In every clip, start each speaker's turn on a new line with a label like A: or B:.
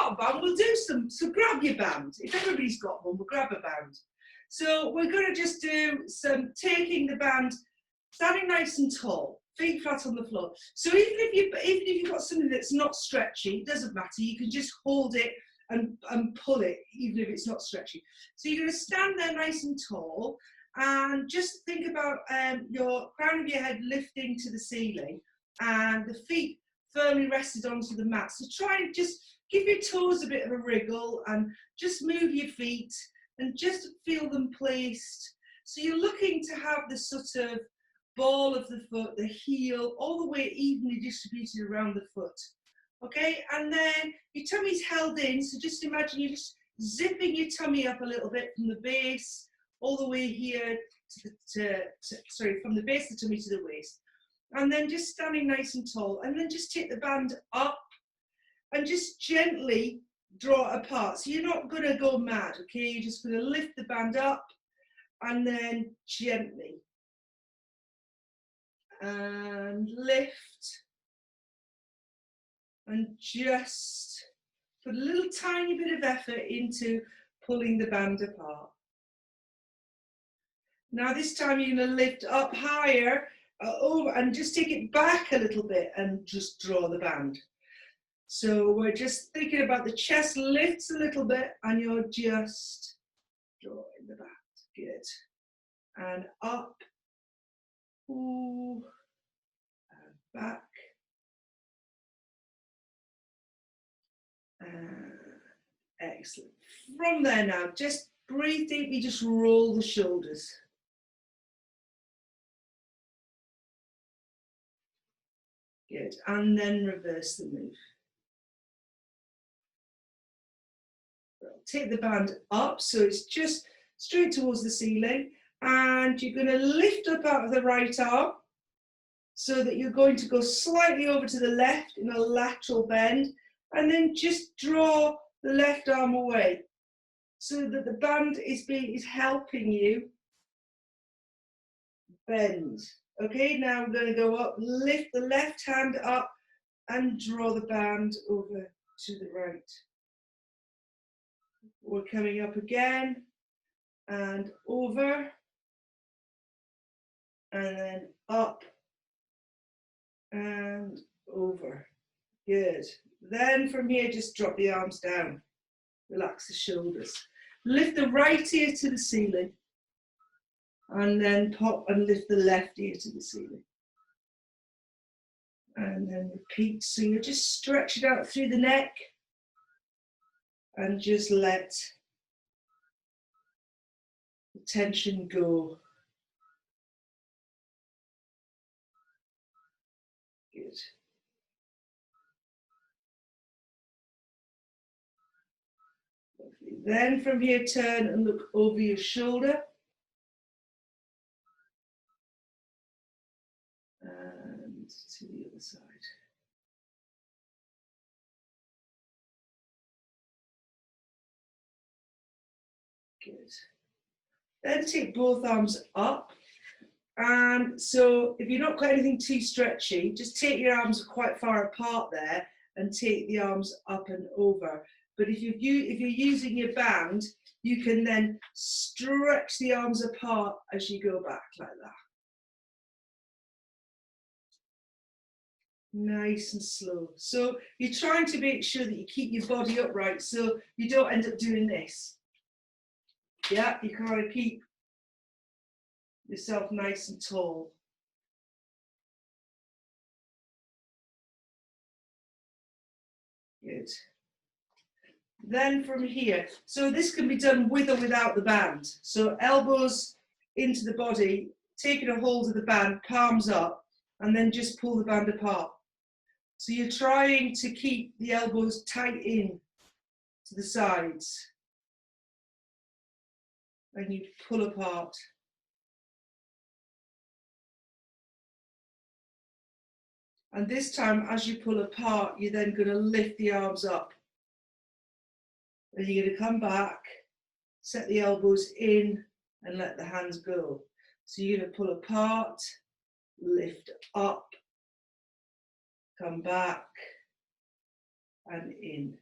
A: got a band, we'll do some. So grab your band. If everybody's got one, we'll grab a band. So we're going to just do some taking the band, standing nice and tall, feet flat on the floor. So even if you've got something that's not stretchy, it doesn't matter. You can just hold it and pull it, even if it's not stretchy. So you're going to stand there nice and tall, and just think about your crown of your head lifting to the ceiling, and the feet firmly rested onto the mat. So try and just give your toes a bit of a wriggle, and just move your feet, and just feel them placed. So you're looking to have the sort of ball of the foot, the heel, all the way evenly distributed around the foot. Okay, and then your tummy's held in, so just imagine you're just zipping your tummy up a little bit from the base all the way here from the base of the tummy to the waist. And then just standing nice and tall, and then just take the band up and just gently draw it apart. So you're not going to go mad, okay? You're just going to lift the band up and then gently. And lift. And just put a little tiny bit of effort into pulling the band apart. Now this time you're going to lift up higher, over, and just take it back a little bit and just draw the band. So we're just thinking about the chest lifts a little bit, and you're just drawing the band. Good. And up, ooh, and back. Excellent. From there now, just breathe deeply, just roll the shoulders. Good. And then reverse the move. Take the band up so it's just straight towards the ceiling, and you're going to lift up out of the right arm so that you're going to go slightly over to the left in a lateral bend, and then just draw the left arm away so that the band is helping you bend. Okay, now I'm going to go up, lift the left hand up and draw the band over to the right. We're coming up again and over, and then up and over. Good. Then from here, just drop the arms down. Relax the shoulders. Lift the right ear to the ceiling, and then pop and lift the left ear to the ceiling. And then repeat. So you just stretch it out through the neck and just let the tension go. Good. Lovely. Then from here, turn and look over your shoulder. And to the other side. Good. Then take both arms up. And so if you're not got anything too stretchy, just take your arms quite far apart there and take the arms up and over. But if you're using your band, you can then stretch the arms apart as you go back like that. Nice and slow. So you're trying to make sure that you keep your body upright so you don't end up doing this. Yeah, you kind of keep yourself nice and tall. Good. Then from here, so this can be done with or without the band. So elbows into the body, taking a hold of the band, palms up, and then just pull the band apart. So you're trying to keep the elbows tight in to the sides. And you pull apart. And this time, as you pull apart, you're then going to lift the arms up. Then you're going to come back, set the elbows in, and let the hands go. So you're going to pull apart, lift up, come back, and in.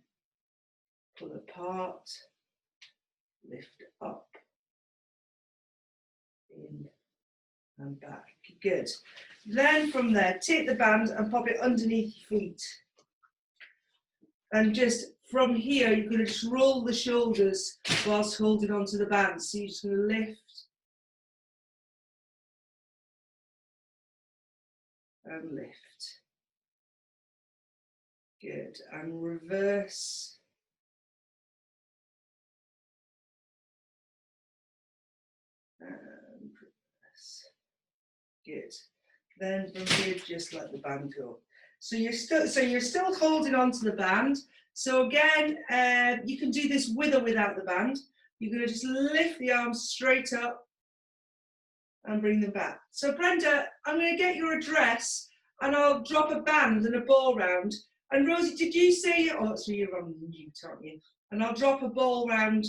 A: pull apart, lift up, in and back. Good. Then from there, take the band and pop it underneath your feet. And just from here, you're going to just roll the shoulders whilst holding onto the band. So you're just going to lift and lift. Good. And reverse. And reverse. Good. Then from here, just let the band go. So you're still holding onto the band. So again, you can do this with or without the band. You're going to just lift the arms straight up and bring them back. So Brenda, I'm going to get your address and I'll drop a band and a ball round. And Rosie, did you say, oh, so you're on mute, aren't you? And I'll drop a ball round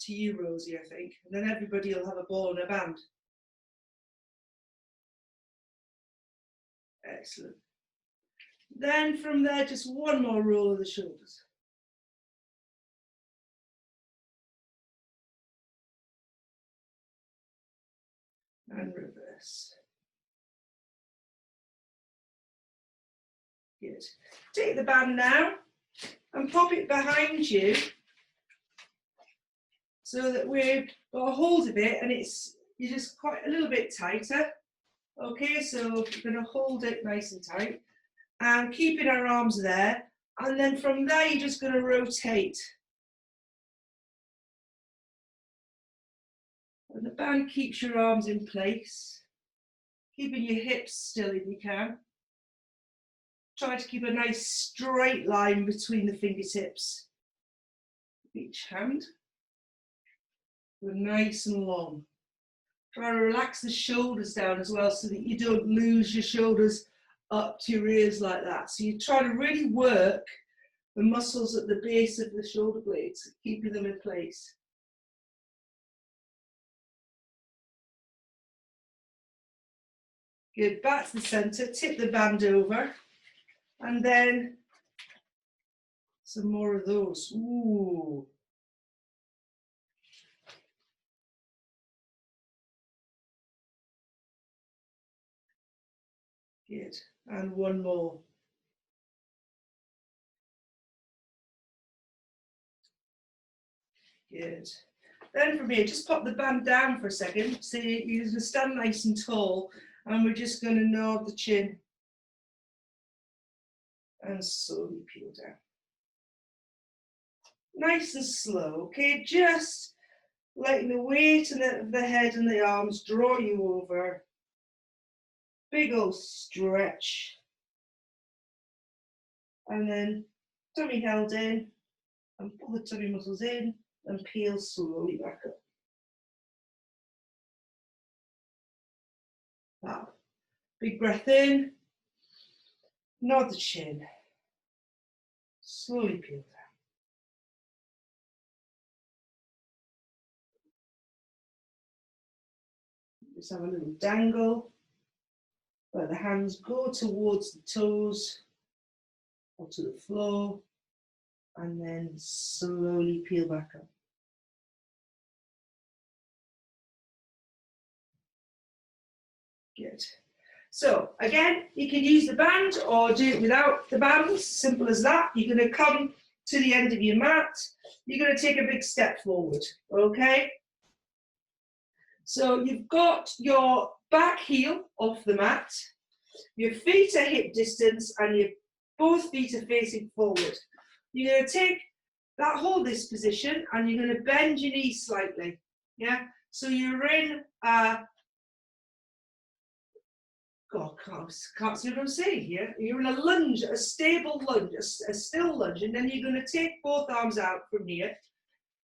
A: to you, Rosie, I think. And then everybody will have a ball and a band. Excellent. Then from there, just one more roll of the shoulders. And reverse. Good. Take the band now and pop it behind you so that we've got a hold of it and you're just quite a little bit tighter. Okay, so we're going to hold it nice and tight and keeping our arms there. And then from there, you're just going to rotate. And the band keeps your arms in place, keeping your hips still if you can. Try to keep a nice straight line between the fingertips of each hand. We're nice and long. Try to relax the shoulders down as well so that you don't lose your shoulders up to your ears like that. So you try to really work the muscles at the base of the shoulder blades, keeping them in place. Good, back to the center, tip the band over, and then some more of those. Ooh. Good, and one more. Good. Then from here, just pop the band down for a second. So you're going to stand nice and tall, and we're just going to nod the chin and slowly peel down. Nice and slow, okay? Just letting the weight of the head and the arms draw you over. Big old stretch. And then tummy held in, and pull the tummy muscles in, and peel slowly back up. Wow. Big breath in, nod the chin, slowly peel down. Just have a little dangle where the hands go towards the toes or to the floor, and then slowly peel back up. Good. So again, you can use the band or do it without the band, simple as that. You're going to come to the end of your mat. You're going to take a big step forward, okay? So you've got your back heel off the mat, your feet are hip distance, and your both feet are facing forward. You're going to take that, hold this position, and you're going to bend your knees slightly, yeah? So you're in God, can't see what I'm saying here. You're in a lunge, a stable lunge, a still lunge, and then you're going to take both arms out from here,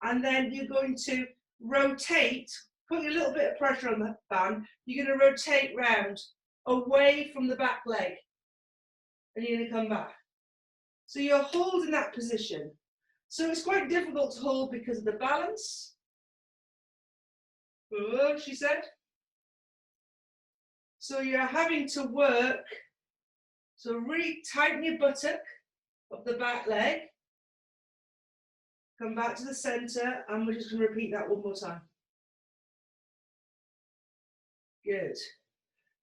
A: and then you're going to rotate, put a little bit of pressure on the band. You're going to rotate round away from the back leg, and you're going to come back. So you're holding that position. So it's quite difficult to hold because of the balance. Oh, she said. So you're having to work, so really tighten your buttock of the back leg, Come back to the center, and we're just going to repeat that one more time. Good.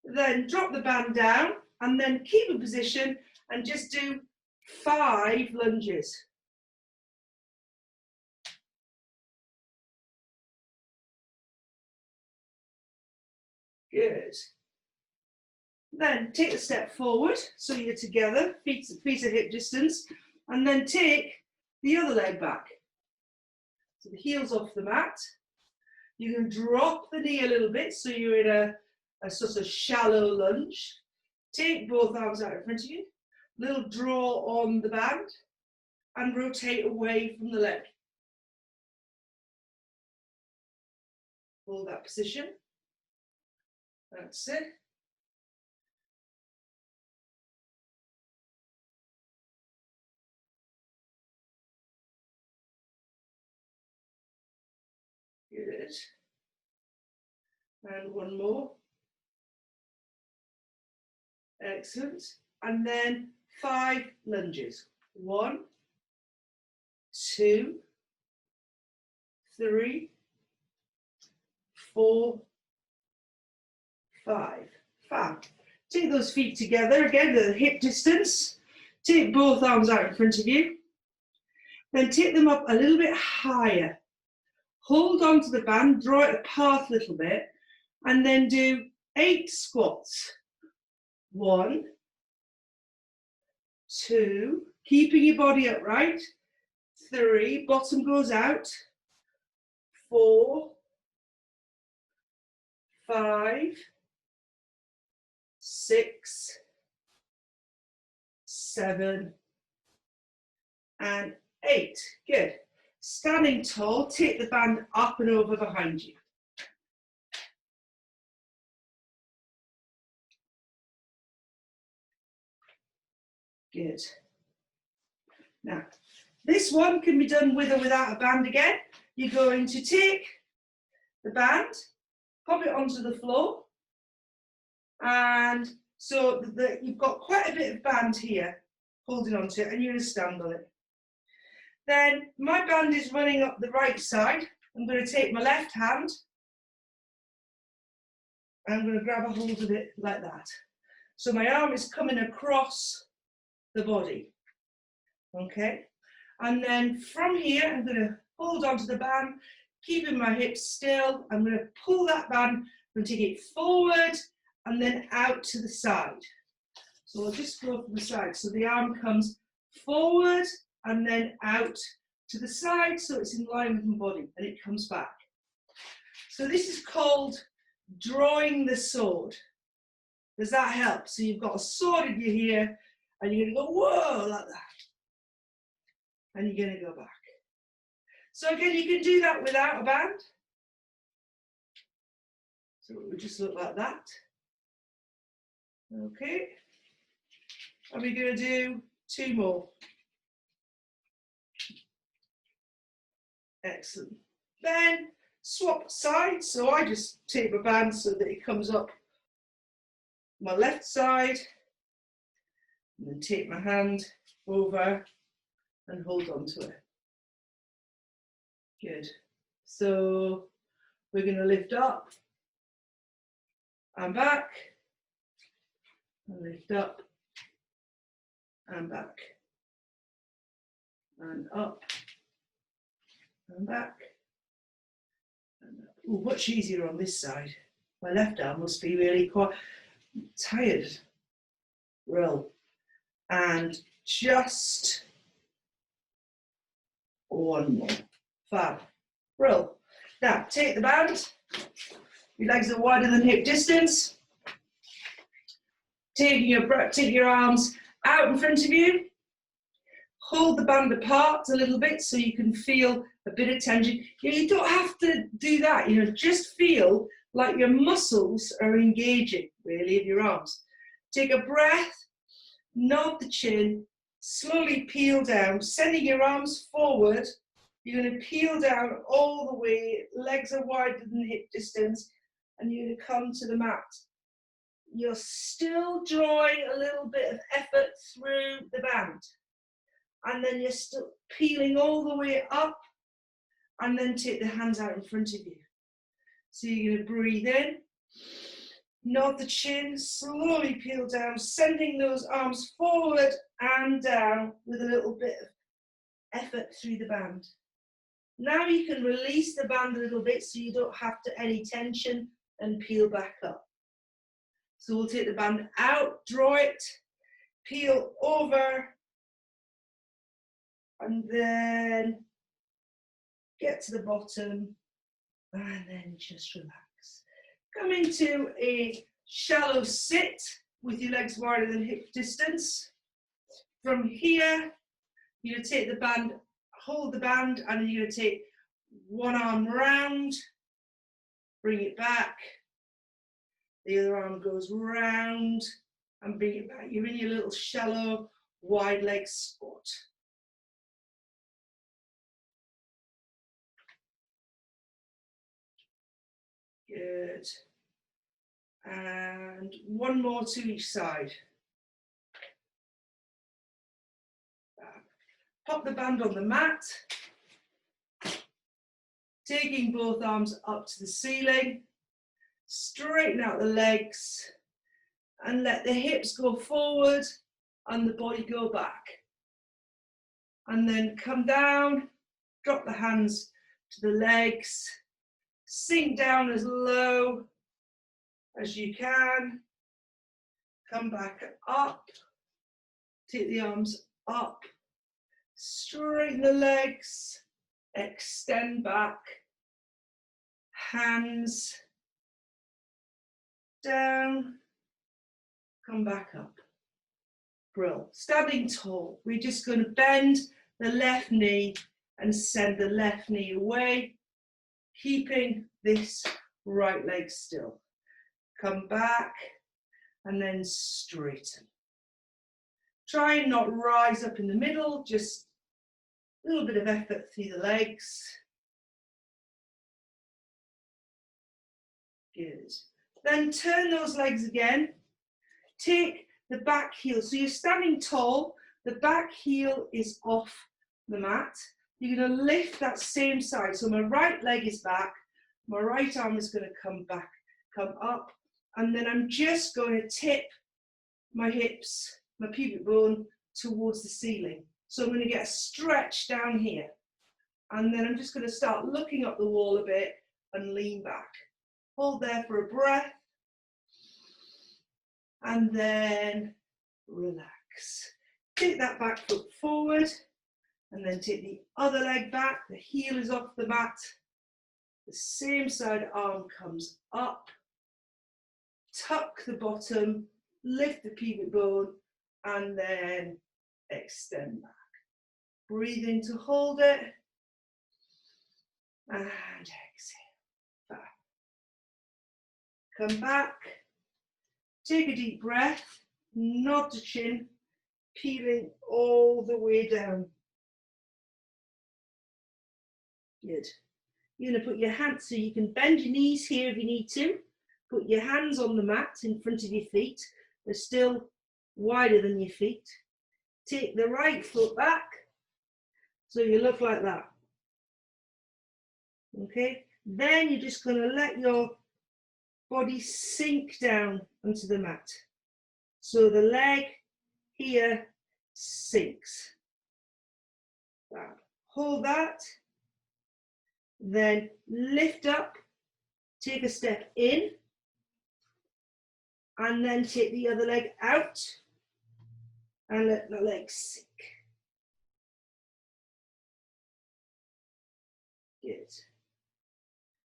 A: Then drop the band down, and then keep a position, and just do 5 lunges. Good. Then take a step forward, so you're together, feet at hip distance, and then take the other leg back. So the heel's off the mat. You can drop the knee a little bit, so you're in a sort of shallow lunge. Take both arms out in front of you, little draw on the band, and rotate away from the leg. Hold that position. That's it. Good. And one more. Excellent. And then 5 lunges. 1, 2, 3, 4, 5. Fab. Take those feet together again at the hip distance. Take both arms out in front of you. Then take them up a little bit higher. Hold on to the band, draw it apart a little bit, and then do 8 squats. 1, 2, keeping your body upright. 3, bottom goes out. 4, 5, 6, 7, and 8. Good. Standing tall, take the band up and over behind you. Good. Now, this one can be done with or without a band again. You're going to take the band, pop it onto the floor, and so that you've got quite a bit of band here holding onto it, and you're going to stand on it. Then my band is running up the right side. I'm going to take my left hand, and I'm going to grab a hold of it like that. So my arm is coming across the body. Okay? And then from here, I'm going to hold onto the band, keeping my hips still. I'm going to pull that band, I'm going to take it forward and then out to the side. So I'll just go from the side. So the arm comes forward and then out to the side, so it's in line with my body, and it comes back. So this is called drawing the sword. Does that help? So you've got a sword in your ear, and you're going to go, whoa, like that. And you're going to go back. So again, you can do that without a band. So it would just look like that. Okay. And we're going to do 2 more. Excellent. Then swap sides. So I just take my band so that it comes up my left side. And then take my hand over and hold on to it. Good. So we're going to lift up and back, and lift up and back, and up and back. And up. Ooh, much easier on this side. My left arm must be really quite tired. Roll. And just 1 more. Fab. Roll. Now, take the band. Your legs are wider than hip distance. Take your arms out in front of you. Hold the band apart a little bit so you can feel a bit of tension. You don't have to do that. Just feel like your muscles are engaging, really, in your arms. Take a breath. Nod the chin. Slowly peel down, sending your arms forward. You're going to peel down all the way, legs are wider than hip distance, and you're going to come to the mat. You're still drawing a little bit of effort through the band. And then you're still peeling all the way up and then take the hands out in front of you. So you're going to breathe in, nod the chin, slowly peel down, sending those arms forward and down with a little bit of effort through the band. Now you can release the band a little bit so you don't have any tension and peel back up. So we'll take the band out, draw it, peel over, and then get to the bottom, and then just relax. Come into a shallow sit with your legs wider than hip distance. From here, you're going to take the band, hold the band, and then you're going to take one arm round, bring it back, the other arm goes round, and bring it back. You're in your little shallow, wide leg squat. Good. And one more to each side. Pop the band on the mat, taking both arms up to the ceiling, straighten out the legs, and let the hips go forward and the body go back. And then come down, drop the hands to the legs, sink down as low as you can, come back up, take the arms up, straighten the legs, extend back, hands down, come back up. Brill. Standing tall, we're just going to bend the left knee and send the left knee away, keeping this right leg still. Come back and then straighten. Try and not rise up in the middle, just a little bit of effort through the legs. Good. Then turn those legs again. Take the back heel. So you're standing tall, the back heel is off the mat. You're going to lift that same side. So my right leg is back, my right arm is going to come back, come up, and then I'm just going to tip my hips, my pubic bone towards the ceiling. So I'm going to get a stretch down here. And then I'm just going to start looking up the wall a bit and lean back. Hold there for a breath. And then relax. Take that back foot forward and then take the other leg back. The heel is off the mat. The same side arm comes up. Tuck the bottom, lift the pubic bone, and then extend back. Breathe in to hold it. And exhale. Back. Come back. Take a deep breath. Nod the chin, peeling all the way down. Good. You're going to put your hands, so you can bend your knees here if you need to. Put your hands on the mat in front of your feet. They're still wider than your feet. Take the right foot back, so you look like that. Okay? Then you're just going to let your body sink down onto the mat. So the leg here sinks. Hold that. Then lift up, take a step in, and then take the other leg out and let the leg sink. Good.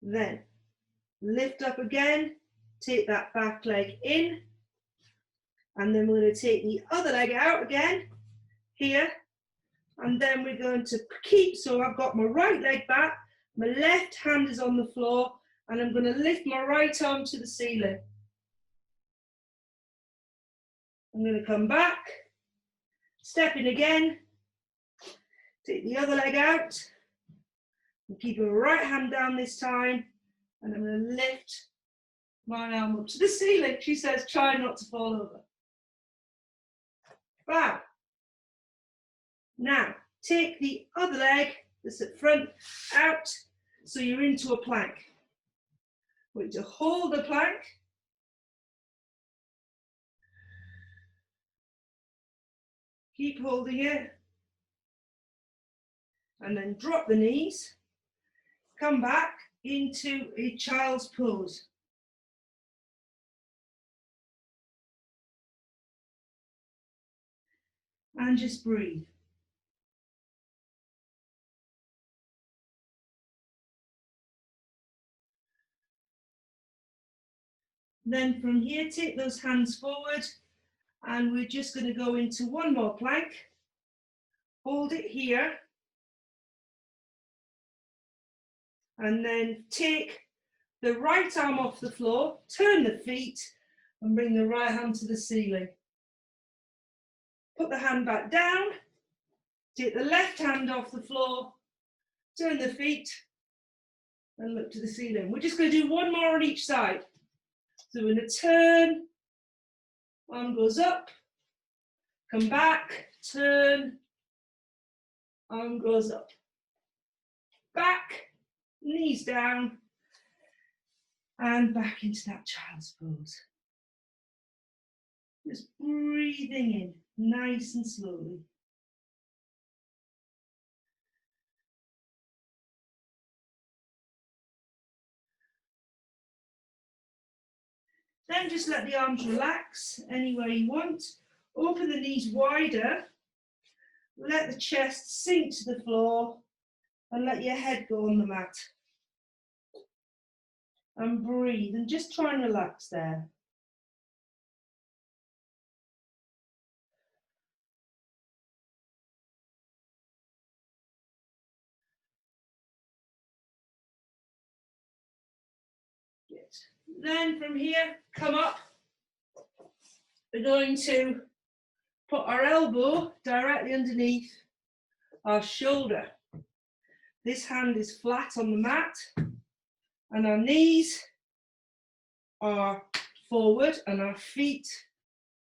A: Then lift up again, take that back leg in, and then we're going to take the other leg out again, here, and then we're going to keep, so I've got my right leg back, my left hand is on the floor, and I'm going to lift my right arm to the ceiling. I'm going to come back, step in again, take the other leg out, and keep my right hand down this time, and I'm going to lift my arm up to the ceiling. She says, try not to fall over. Wow. Now, take the other leg, this at front, out, so you're into a plank. We're going to hold the plank. Keep holding it. And then drop the knees. Come back into a child's pose. And just breathe. Then from here, take those hands forward, and we're just going to go into one more plank. Hold it here. And then take the right arm off the floor, turn the feet, and bring the right hand to the ceiling. Put the hand back down, take the left hand off the floor, turn the feet, and look to the ceiling. We're just going to do one more on each side. So we're going to turn, arm goes up, come back, turn, arm goes up. Back, knees down, and back into that child's pose. Just breathing in, nice and slowly. Then just let the arms relax anywhere you want. Open the knees wider. Let the chest sink to the floor and let your head go on the mat. And breathe and just try and relax there. Good. Then from here, come up. We're going to put our elbow directly underneath our shoulder. This hand is flat on the mat and our knees are forward and our feet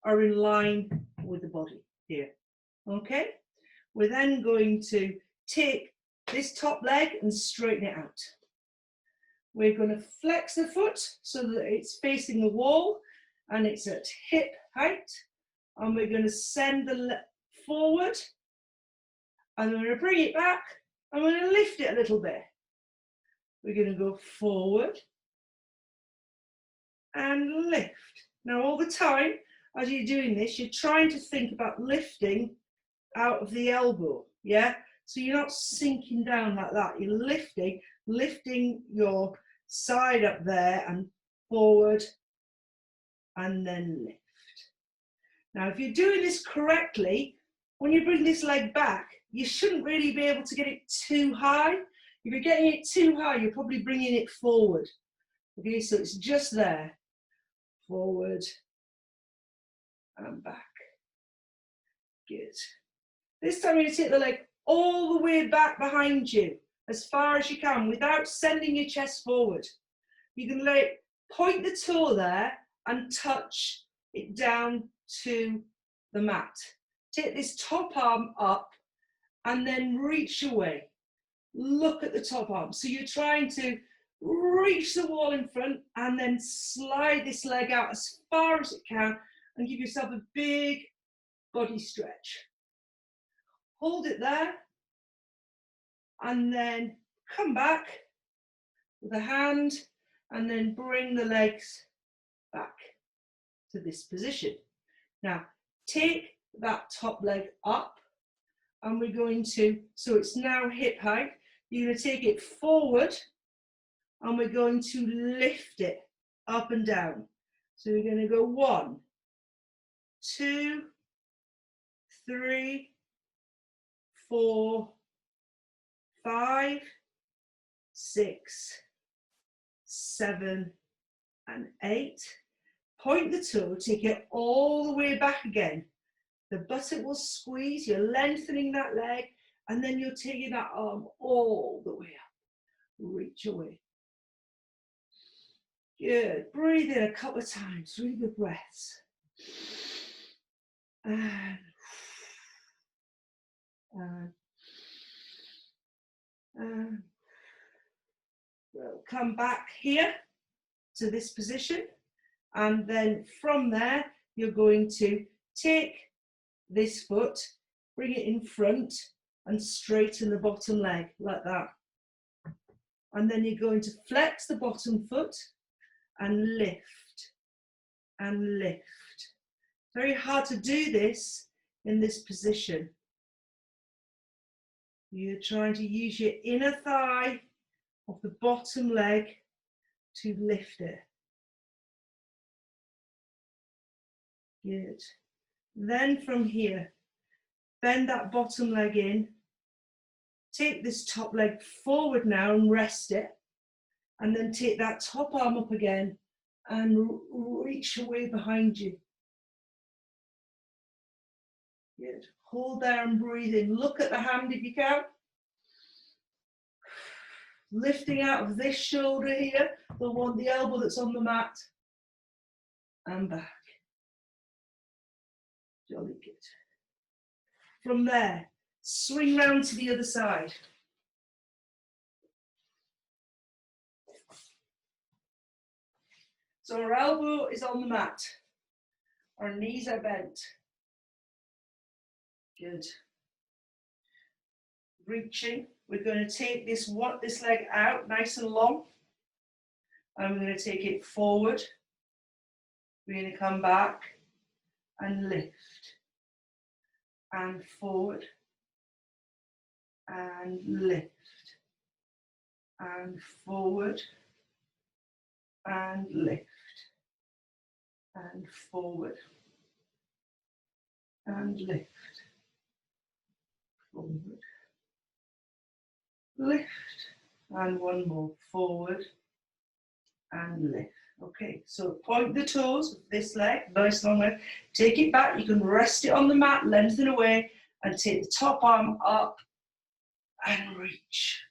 A: are in line with the body here. Okay? We're then going to take this top leg and straighten it out. We're going to flex the foot so that it's facing the wall and it's at hip height. And we're going to send the leg forward and we're going to bring it back and we're going to lift it a little bit. We're going to go forward and lift. Now all the time as you're doing this, you're trying to think about lifting out of the elbow, yeah? So you're not sinking down like that. You're lifting your side up there and forward and then lift. Now, if you're doing this correctly, when you bring this leg back, you shouldn't really be able to get it too high. If you're getting it too high, you're probably bringing it forward. Okay, so it's just there. Forward and back. Good. This time you're going to take the leg all the way back behind you, as far as you can, without sending your chest forward. You can point the toe there and touch it down to the mat. Take this top arm up and then reach away. Look at the top arm. So you're trying to reach the wall in front and then slide this leg out as far as it can and give yourself a big body stretch. Hold it there and then come back with a hand and then bring the legs back to this position. Now take that top leg up and we're going to, so it's now hip height, you're going to take it forward and we're going to lift it up and down. So we're going to go 1, 2, 3, 4, 5, 6, 7, and 8. Point the toe, take it all the way back again. The buttock will squeeze, you're lengthening that leg, and then you're taking that arm all the way up. Reach away. Good. Breathe in a couple of times, really good breaths. And We'll come back here to this position, and then from there you're going to take this foot, bring it in front and straighten the bottom leg like that. And then you're going to flex the bottom foot and lift and lift. Very hard to do this in this position. You're trying to use your inner thigh of the bottom leg to lift it. Good. Then from here, bend that bottom leg in. Take this top leg forward now and rest it. And then take that top arm up again and reach away behind you. Good. Hold there and breathe in. Look at the hand if you can. Lifting out of this shoulder here, the elbow that's on the mat. And back. Jolly good. From there, swing round to the other side. So our elbow is on the mat. Our knees are bent. Good. Reaching. We're going to take this leg out nice and long. And we're going to take it forward. We're going to come back and lift. And forward. And lift. And forward. And lift. And forward. And lift. Forward. Lift. And one more. Forward. And lift. Okay, so point the toes of this leg, nice long leg. Take it back. You can rest it on the mat, lengthen away, and take the top arm up and reach.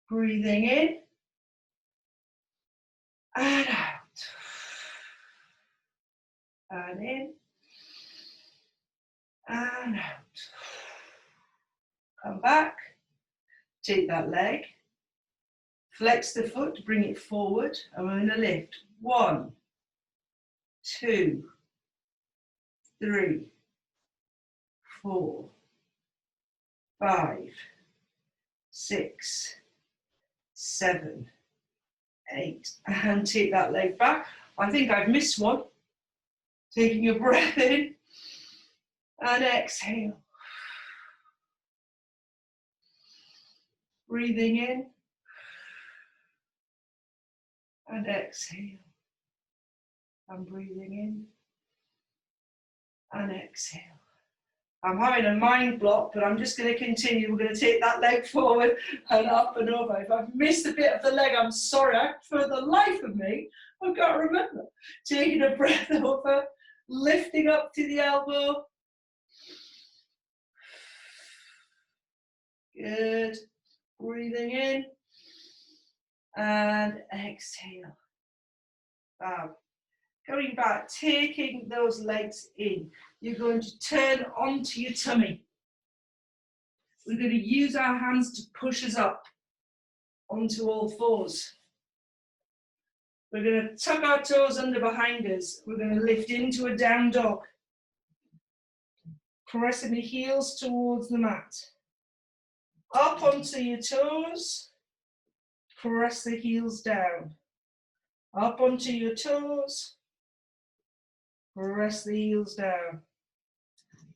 A: Breathing in and out. And in and out. Come back. Take that leg. Flex the foot, bring it forward, and we're going to lift. 1, 2, 3, 4, 5, 6, 7, 8. And take that leg back. I think I've missed one. Taking a breath in and exhale. Breathing in. And exhale. I'm breathing in and exhale. I'm having a mind block, but I'm just going to continue. We're going to take that leg forward and up and over. If I've missed a bit of the leg, I'm sorry. For the life of me, I've got to remember. Taking a breath over, lifting up to the elbow. Good. Breathing in. And exhale. Wow. Going back, taking those legs in. You're going to turn onto your tummy. We're going to use our hands to push us up onto all fours. We're going to tuck our toes under behind us. We're going to lift into a down dog. Pressing the heels towards the mat. Up onto your toes. Press the heels down. Up onto your toes. Press the heels down.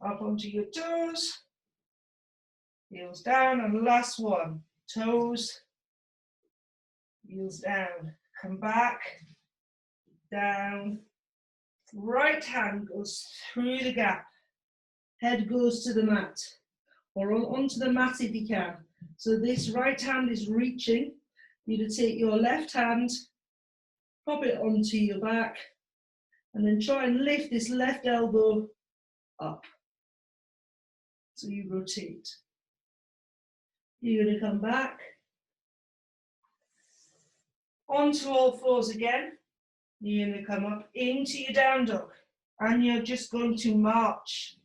A: Up onto your toes. Heels down. And last one. Toes. Heels down. Come back. Down. Right hand goes through the gap. Head goes to the mat. Or onto the mat if you can. So this right hand is reaching. You to take your left hand, pop it onto your back, and then try and lift this left elbow up. So you rotate. You're going to come back. Onto all fours again. You're going to come up into your down dog. And you're just going to march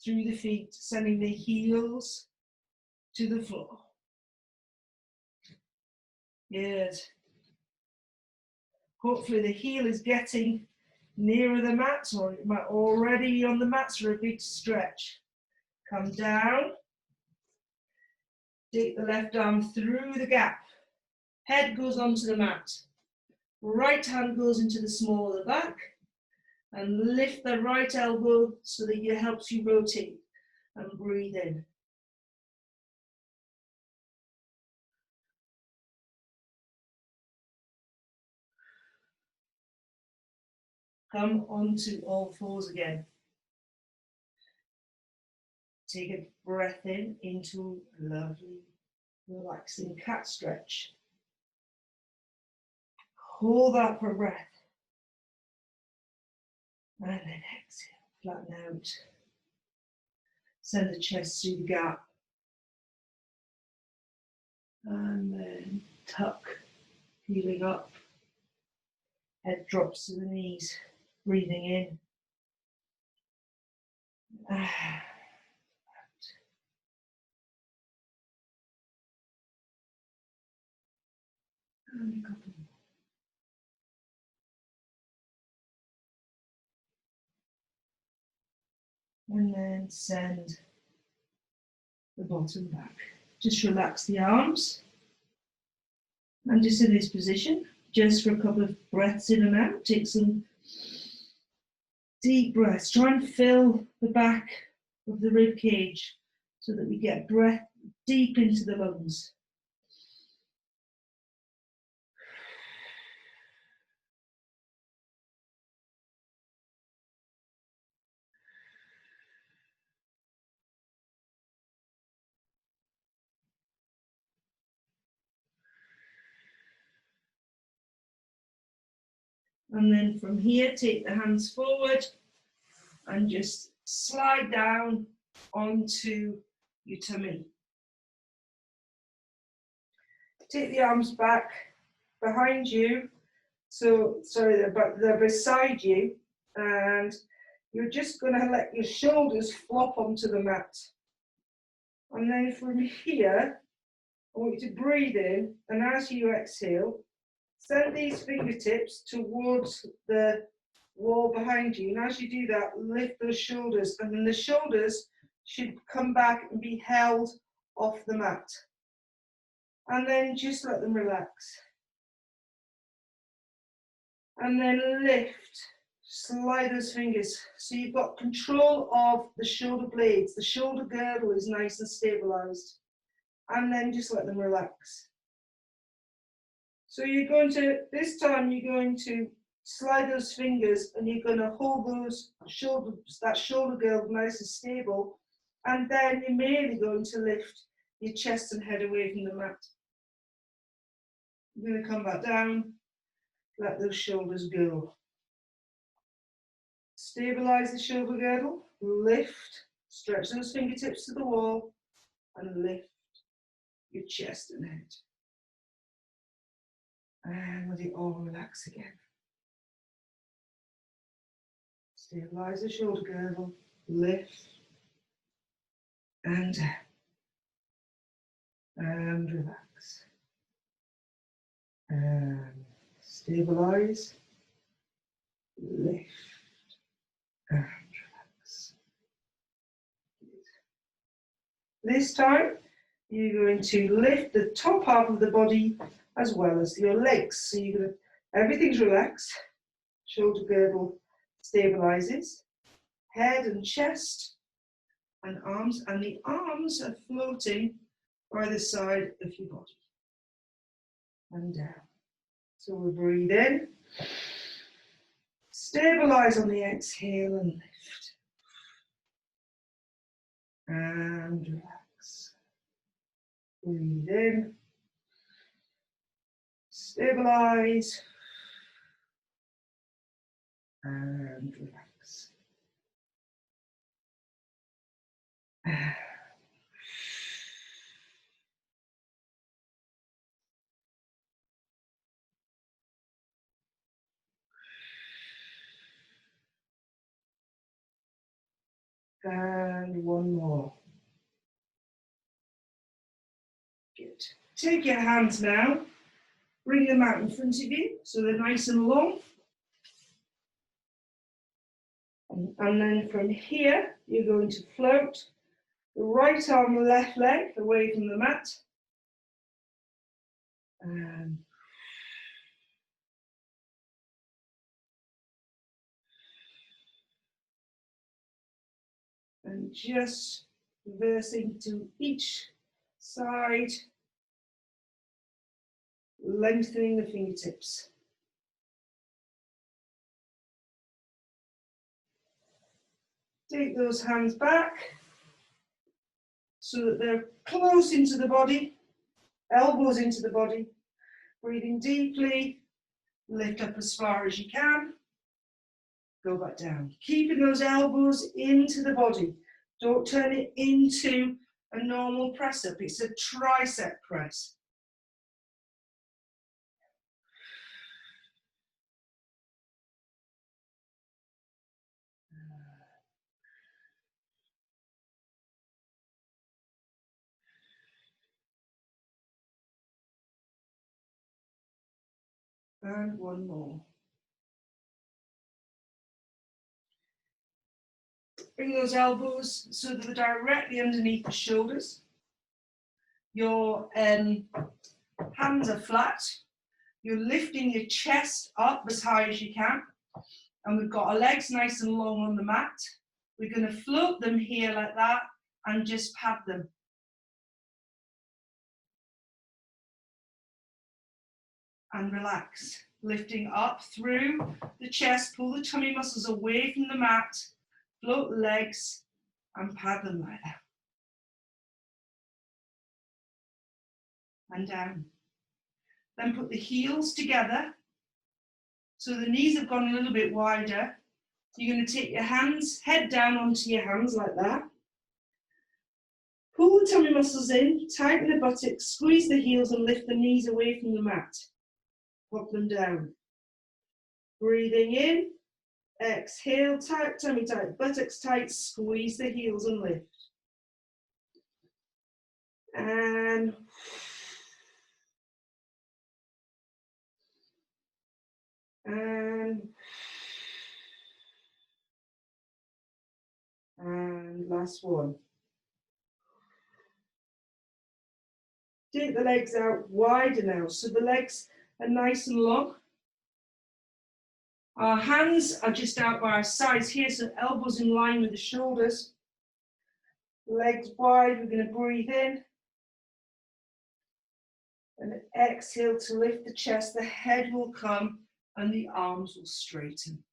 A: through the feet, sending the heels to the floor. Good. Hopefully the heel is getting nearer the mat, or it might already be on the mat for a big stretch. Come down. Take the left arm through the gap. Head goes onto the mat. Right hand goes into the small of the back. And lift the right elbow so that it helps you rotate. And breathe in. Come onto all fours again. Take a breath in into a lovely, relaxing cat stretch. Hold that for breath. And then exhale, flatten out. Send the chest through the gap. And then tuck, heeling up. Head drops to the knees, breathing in. Out. And a couple more. And then send the bottom back. Just relax the arms. And just in this position, just for a couple of breaths in and out, take some deep breaths. Try and fill the back of the rib cage so that we get breath deep into the lungs. And then from here, take the hands forward and just slide down onto your tummy. Take the arms back behind you. So, sorry, they're beside you. And you're just going to let your shoulders flop onto the mat. And then from here, I want you to breathe in, and as you exhale, send these fingertips towards the wall behind you. And as you do that, lift those shoulders, and then the shoulders should come back and be held off the mat. And then just let them relax. And then lift, slide those fingers. So you've got control of the shoulder blades. The shoulder girdle is nice and stabilized. And then just let them relax. So you're going to, this time you're going to slide those fingers and you're going to hold those shoulders, that shoulder girdle nice and stable. And then you're merely going to lift your chest and head away from the mat. You're going to come back down, let those shoulders go. Stabilize the shoulder girdle, lift, stretch those fingertips to the wall, and lift your chest and head. And let it all relax again. Stabilize the shoulder girdle, lift, and relax. And stabilize, lift, and relax. This time, you're going to lift the top half of the body as well as your legs. So you're going to, everything's relaxed. Shoulder girdle stabilizes. Head and chest and arms. And the arms are floating by the side of your body. And down. So we'll breathe in. Stabilize on the exhale and lift. And relax. Breathe in. Stabilize. And relax. And one more. Good. Take your hands now Bring them out in front of you so they're nice and long. And then from here, you're going to float the right arm and left leg away from the mat. And just reversing to each side, lengthening the fingertips. Take those hands back so that they're close into the body, elbows into the body. Breathing deeply, lift up as far as you can, go back down. Keeping those elbows into the body. Don't turn it into a normal press up, it's a tricep press. And one more. Bring those elbows so that they're directly underneath the shoulders. Your hands are flat. You're lifting your chest up as high as you can. And we've got our legs nice and long on the mat. We're going to float them here like that and just pat them. And relax. Lifting up through the chest, pull the tummy muscles away from the mat, float the legs and pat them like that. And down. Then put the heels together. So the knees have gone a little bit wider. You're going to take your hands, head down onto your hands like that. Pull the tummy muscles in, tighten the buttocks, squeeze the heels and lift the knees away from the mat. Pop them down. Breathing in, exhale, tight, tummy tight, buttocks tight, squeeze the heels and lift. And last one. Take the legs out wider now, so the legs are nice and long. Our hands are just out by our sides here, so elbows in line with the shoulders. Legs wide, we're going to breathe in. And exhale to lift the chest, the head will come and the arms will straighten.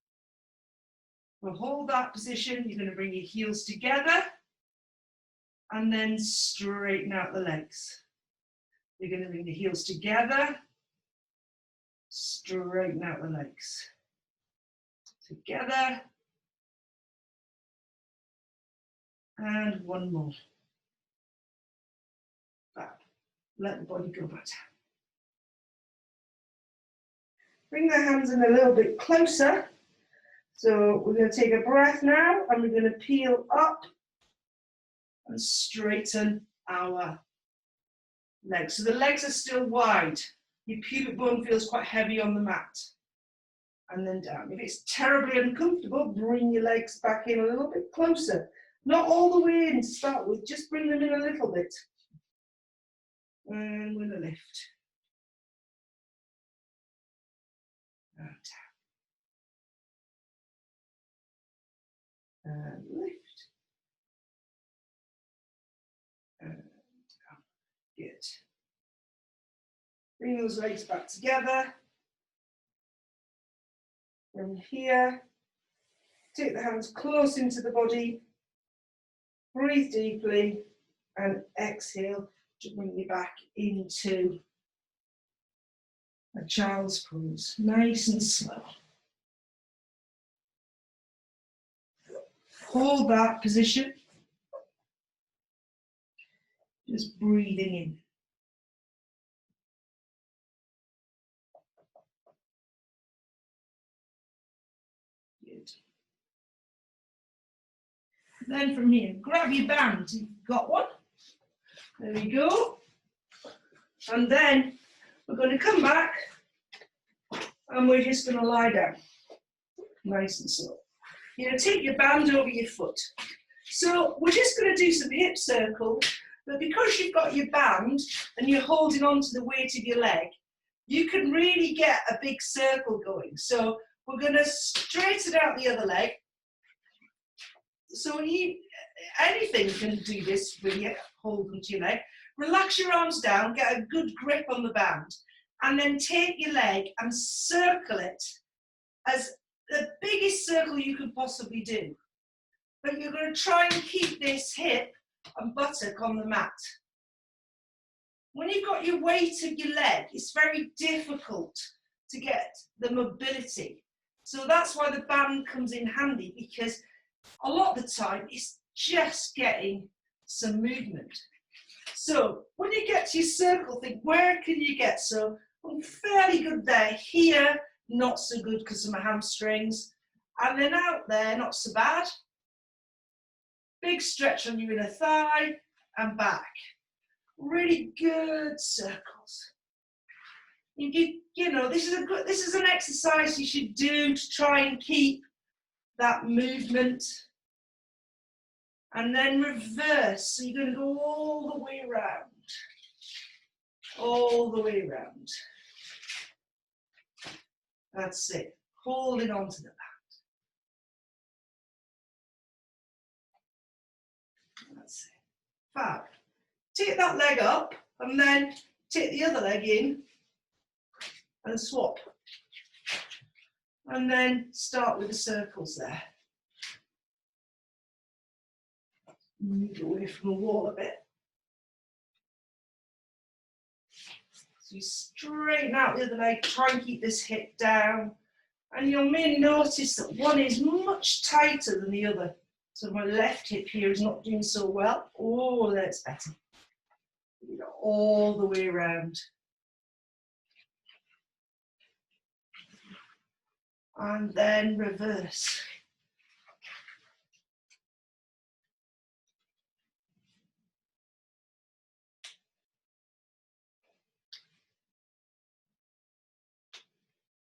A: We'll hold that position, you're going to bring your heels together and then straighten out the legs. You're going to bring the heels together, straighten out the legs. Together. And one more. Back. Let the body go back down. Bring the hands in a little bit closer. So we're going to take a breath now and we're going to peel up and straighten our legs. So the legs are still wide. Your pubic bone feels quite heavy on the mat. And then down. If it's terribly uncomfortable, bring your legs back in a little bit closer. Not all the way in to start with, just bring them in a little bit. And with a lift. And down. And lift. And down. Good. Bring those legs back together. From here, take the hands close into the body. Breathe deeply and exhale to bring you back into a child's pose, nice and slow. Hold that position, just breathing in. Good. Then from here, grab your band, if you've got one. There we go. And then We're going to come back and we're just going to lie down, nice and slow. You know, take your band over your foot. So we're just going to do some hip circles, but because you've got your band and you're holding on to the weight of your leg, you can really get a big circle going. So we're going to straighten out the other leg. So anything can do this when you hold onto your leg. Relax your arms down, get a good grip on the band, and then take your leg and circle it as the biggest circle you could possibly do. But you're going to try and keep this hip and buttock on the mat. When you've got your weight of your leg, it's very difficult to get the mobility. So that's why the band comes in handy, because a lot of the time it's just getting some movement. So when you get to your circle, think, where can you get? So I'm fairly good there. Here, not so good because of my hamstrings. And then out there, not so bad. Big stretch on your inner thigh and back. Really good circles. You know, this is an exercise you should do to try and keep that movement. And then reverse. So you're going to go all the way around. All the way around. That's it. Holding on to the band. That's it. Fab. Take that leg up and then take the other leg in and swap. And then start with the circles there. Move away from the wall a bit. So you straighten out the other leg, try and keep this hip down. And you may notice that one is much tighter than the other. So my left hip here is not doing so well. Oh, that's better. You know, all the way around. And then reverse.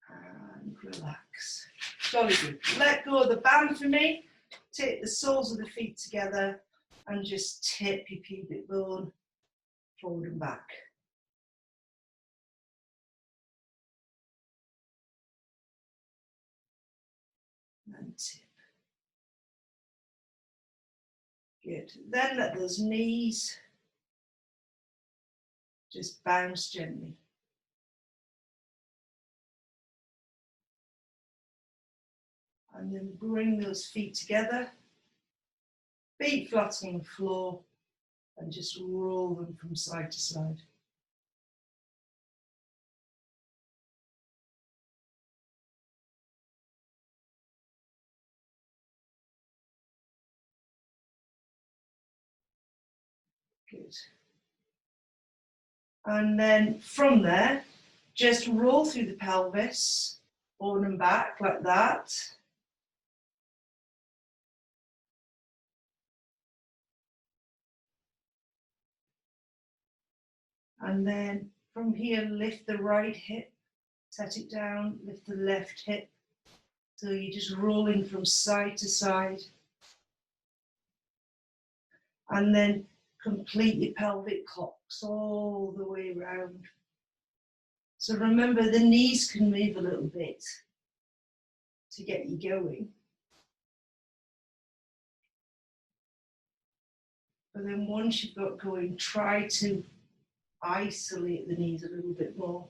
A: And relax. Jolly good. Let go of the band for me. Take the soles of the feet together and just tip your pubic bone forward and back. And tip. Good. Then let those knees just bounce gently. And then bring those feet together, feet flat on the floor, and just roll them from side to side. Good. And then from there, just roll through the pelvis, forward and back like that. And then from here, lift the right hip, set it down, lift the left hip. So you're just rolling from side to side. And then complete your pelvic clocks all the way around. So remember, the knees can move a little bit to get you going. But then once you've got going, try to isolate the knees a little bit more.